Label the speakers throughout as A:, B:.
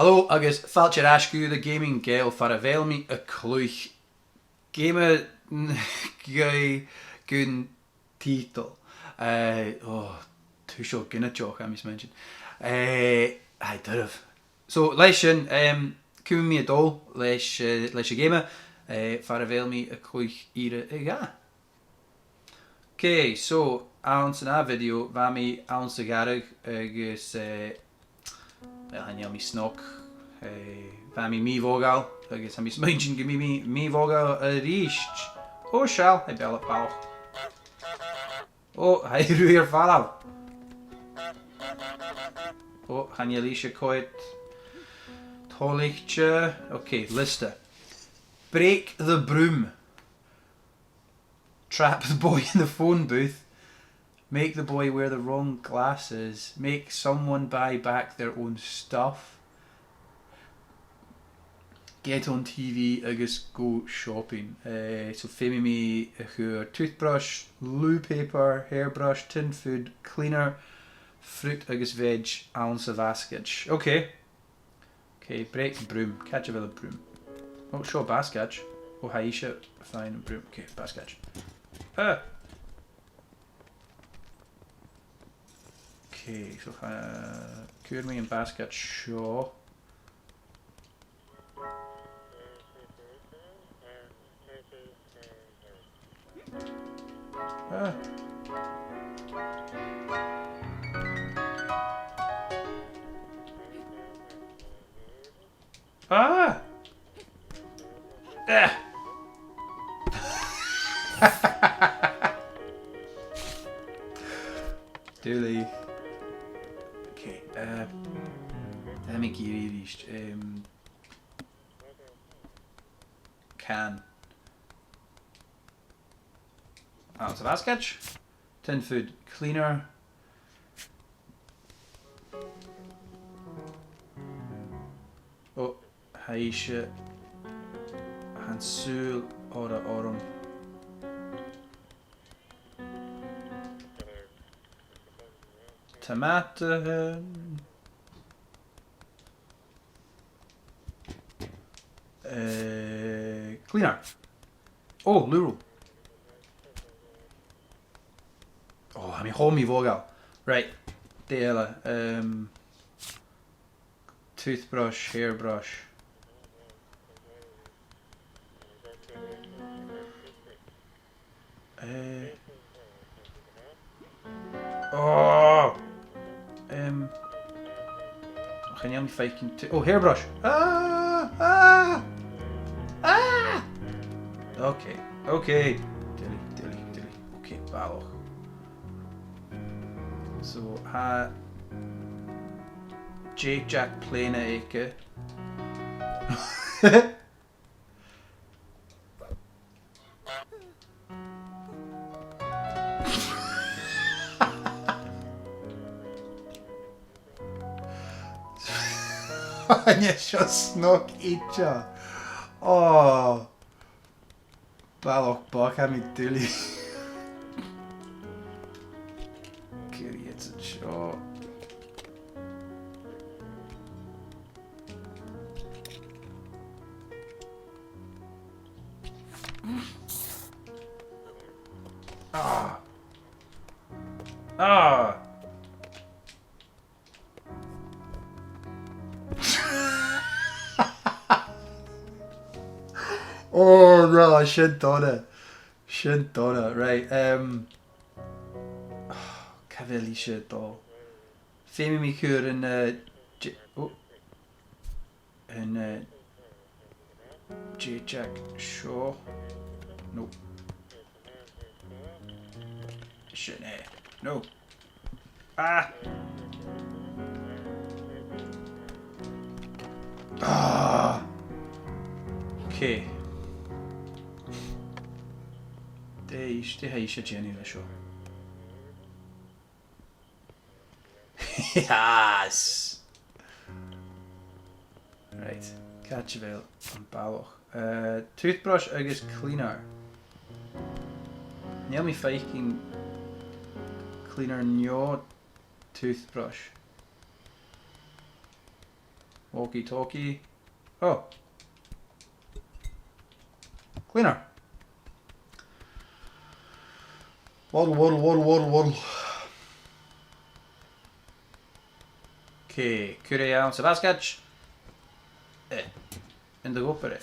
A: Hallo agus fáilte ascu the gaming Gheòidh far a bhéil mí a clúich. Geama gun Tiotal. Tú seo gine joch am is mention. Hai dyrf. So leis sin cúm mí a dul leis a Geama far a bhéil mí a clúich ire I gá. Okay, so ans in a video bha mí ans a garag agus well, I mi snog bha mí mì-mhodhail agus ha mí smaidjin go mì-mhodhail a-rithist. Oh shall I bell it pal. Oh, hai ruir falav. Oh, han je lísje coit tolichtje. Okay, liste. Break the broom. Trap the boy in the phone booth. Make the boy wear the wrong glasses. Make someone buy back their own stuff. Get on TV agus go shopping. So féimi me a chuir toothbrush, loo paper, hairbrush, tin food, cleaner, fruit agus veg, ounce of askage. Okay. Okay, break the broom. Catch a villa broom. Oh, sure, baskage. Oh, haisha, fine, broom. Okay, baskage. Okay, so cuir me an basket seo. Dooley. Okay, let me give you these. Can. Ounce of askage. Tin food cleaner. Oh, haisha. Hansul ora orum. Tomato. Cleaner. Oh, lural. Oh, I mean, hold me mì-mhodhail. Right. Déile. Toothbrush, hairbrush. Oh. Gaan jij niet faking? Oh, hairbrush. Okay. Okay. Dilly. Okay, baloch. So, Jack plane eke. Nie seo snog itcha. Oh. Baloch bach ha mi dúli. Curious and seo. Oh no, I should done it. Right. Cavilli should do. Féimi me cuir in Jack Shaw. No. Shouldn't I? No. Okay. Det har ikke Jenny der show. Yes. Right. Catch veil on baloch. Toothbrush agus cleaner. Neil me faking cleaner neo toothbrush. Walkie talkie. Oh. Cleaner. Waddle, waddle, waddle, waddle, waddle. Okay, curry ounce of ascatch. In the upper.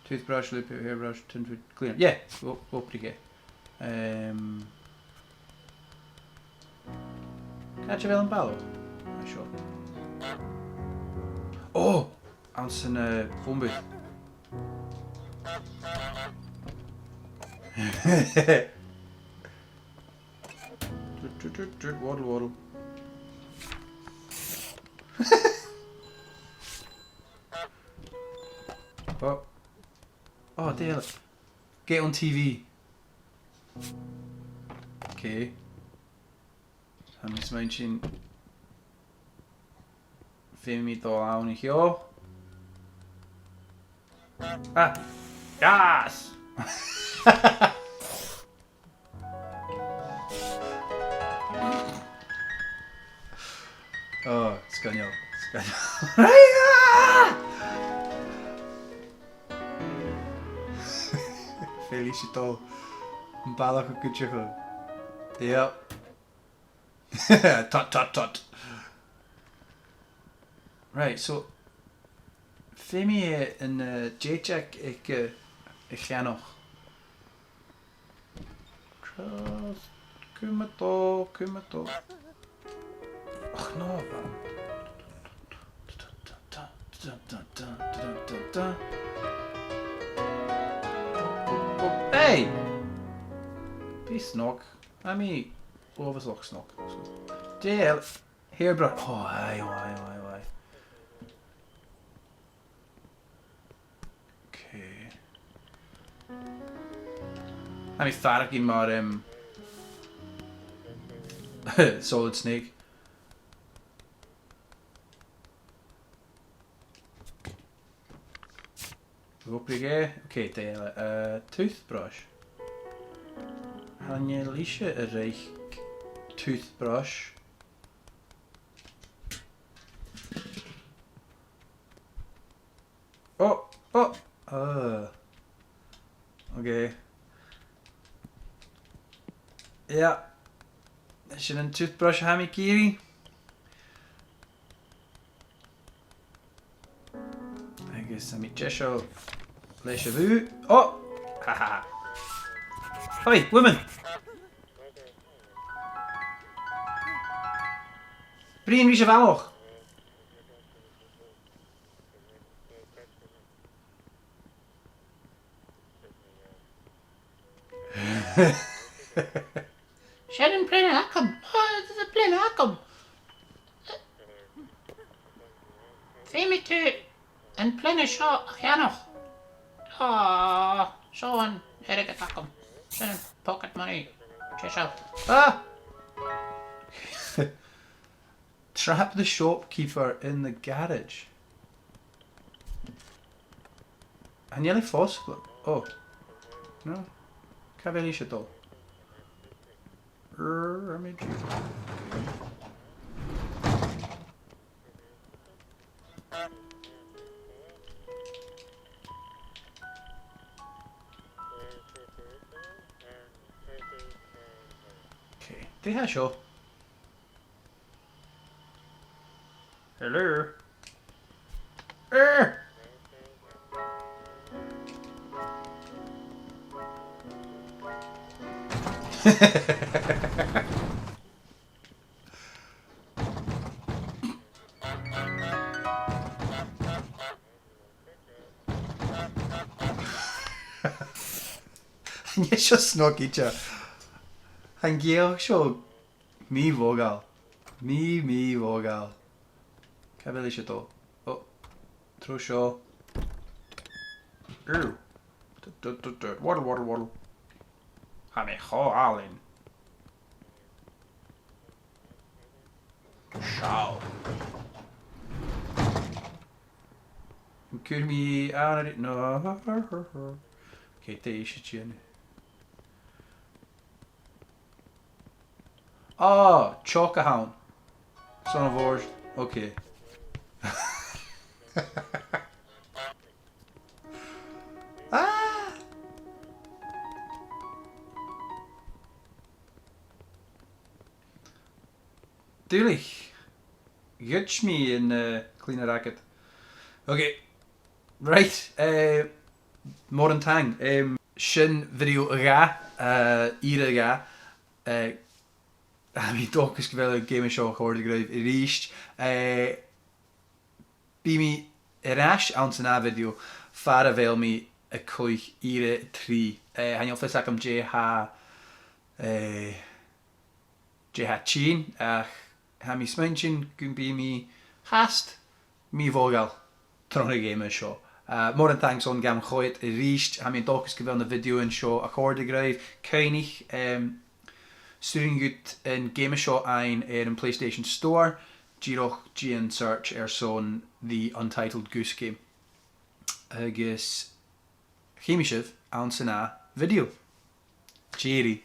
A: Toothbrush, loop, hairbrush, tin food, cleaner. Yeah, up to get. Catch a villain ballo. I'm sure. Oh! Ounce in a phone booth. Waddle, waddle. Oh. Oh, dear. Get on TV. Okay. Han mis mae'n sy'n ffilm I ddo awn I hio. Ah! Yes! Oh, sganiol. Feliz I dol. Yn balach o gydrych o. Yep. Tut, tut, tut. Right, so Femi yn J-check ik Llanwch. Trust, cwmato. Och no, man. Hey! Be snog. I mean, overslog snog. DL, hairbrush. Oh, aye. Okay. I mean, Tharkin maar Solid Snake. Okay, DL, toothbrush. Han je liesje een reich toothbrush. Oh. Okay. Ja. Als je een toothbrush hebt, Kiri. I guess I'm Cheshire. Leisure vu. Oh! Haha. Hoi, woman! Brian, wie is je valoch? Shannon playing a come. Oh, this is playing a come. Femi to and playing a shot. Janoch. Oh, Sean, here I get a come. Shannon, pocket money. Check out. Ah! Trap the shopkeeper in the garage. I nearly forced. Oh. No. Cavelisha doll. Okay. Det här show. Hello. Nie się snokicia. Han Gheòidh seo mì-mhodhail. Mì-mhodhail. Cabelis się to. Oh. Tro seo. Waddle. Ha me mì-mhodhail. Ciao. Could me out of it? No. Okay, te is het je. Oh, Chocahound. Son of Orange. Okay. Ah! Tuurlijk. Guts me in clean racket. Okay. Right. Modern tang. Shin video ga. Ire ga. Mi dochas go bhfuil Geama seo chóir go raibh I ríist. Bí mi arás an san video far a bhfuil mi a chuig ire trí. Hain fes am J ha chin ach ha mi smaintsin gun bí mi hast mì-mhodhail tron a Geama seo. Mór an thanks on gam Gheòidh I ríist ha mi dochas go bhfuil na video an seo a chóir go raibh caiinich sturing gut in Geama seo ein an PlayStation Store. Díoch Gian search son the Untitled Goose Game. Agus chéimi sibh an san video. Jerry.